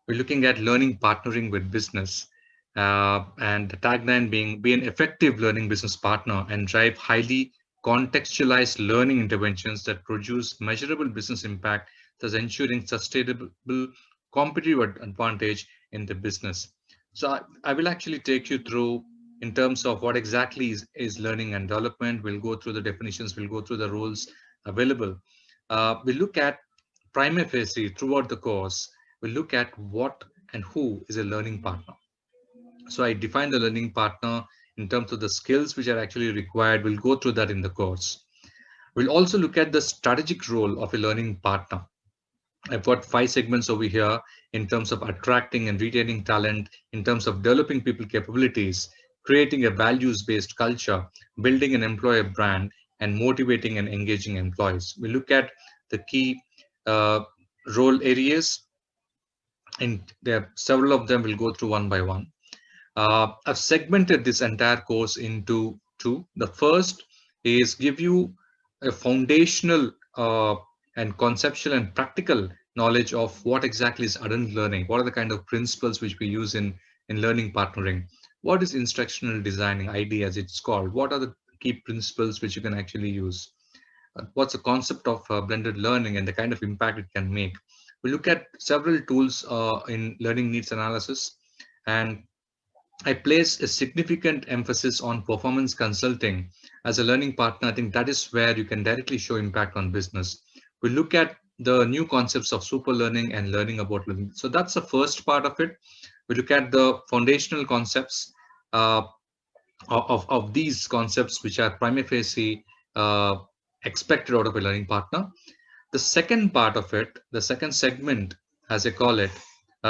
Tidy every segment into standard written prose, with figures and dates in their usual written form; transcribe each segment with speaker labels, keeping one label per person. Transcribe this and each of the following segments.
Speaker 1: We're looking at learning partnering with business, and the tagline being be an effective learning business partner and drive highly contextualized learning interventions that produce measurable business impact, thus ensuring sustainable competitive advantage in the business. So I will actually take you through in terms of what exactly is learning and development. We'll go through the definitions, we'll go through the roles available. We look at prima facie throughout the course, we look at what and who is a learning partner. So I define the learning partner in terms of the skills which are actually required. We'll go through that in the course. We'll also look at the strategic role of a learning partner. I've got 5 segments over here in terms of attracting and retaining talent, in terms of developing people capabilities, creating a values-based culture, building an employer brand, and motivating and engaging employees. We look at the key uh, role areas, and there are several of them. We'll go through one by one. I've segmented this entire course into two. The first is give you a foundational and conceptual and practical knowledge of what exactly is adult learning. What are the kind of principles which we use in learning partnering? What is instructional designing, ID as it's called? What are the key principles which you can actually use? What's the concept of blended learning and the kind of impact it can make? We look at several tools in learning needs analysis, and I place a significant emphasis on performance consulting as a learning partner. I think that is where you can directly show impact on business. We look at the new concepts of super learning and learning about learning. So that's the first part of it. We look at the foundational concepts uh, of these concepts, which are prima facie expected out of a learning partner. The second part of it, the second segment, as I call it,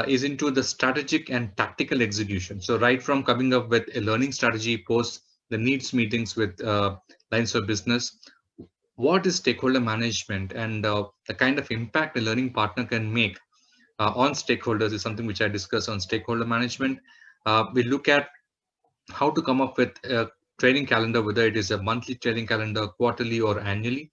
Speaker 1: is into the strategic and tactical execution. So right from coming up with a learning strategy, post the needs meetings with lines of business, what is stakeholder management and the kind of impact a learning partner can make on stakeholders is something which I discuss on stakeholder management. We look at how to come up with a training calendar, whether it is a monthly training calendar, quarterly or annually.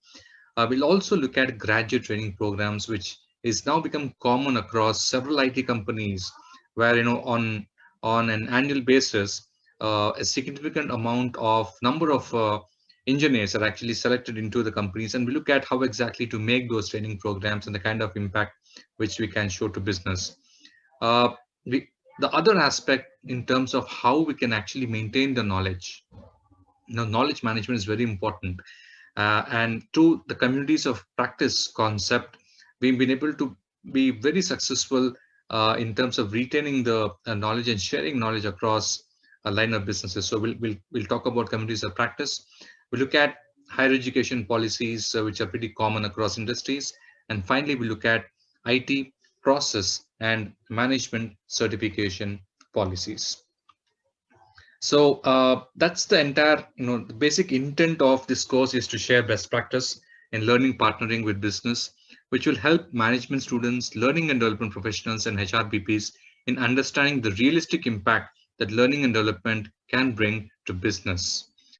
Speaker 1: We'll also look at graduate training programs, which is now become common across several IT companies, where on an annual basis, a significant amount of number of engineers are actually selected into the companies, and we look at how exactly to make those training programs and the kind of impact which we can show to business. Uh, we, the other aspect in terms of how we can actually maintain the knowledge. Knowledge management is very important, and through the communities of practice concept, we've been able to be very successful in terms of retaining the knowledge and sharing knowledge across a line of businesses. So we'll talk about communities of practice. We look at higher education policies, which are pretty common across industries. And finally, we look at IT process and management certification policies. So that's the entire, the basic intent of this course is to share best practice in learning partnering with business, which will help management students, learning and development professionals, and HRBPs in understanding the realistic impact that learning and development can bring to business.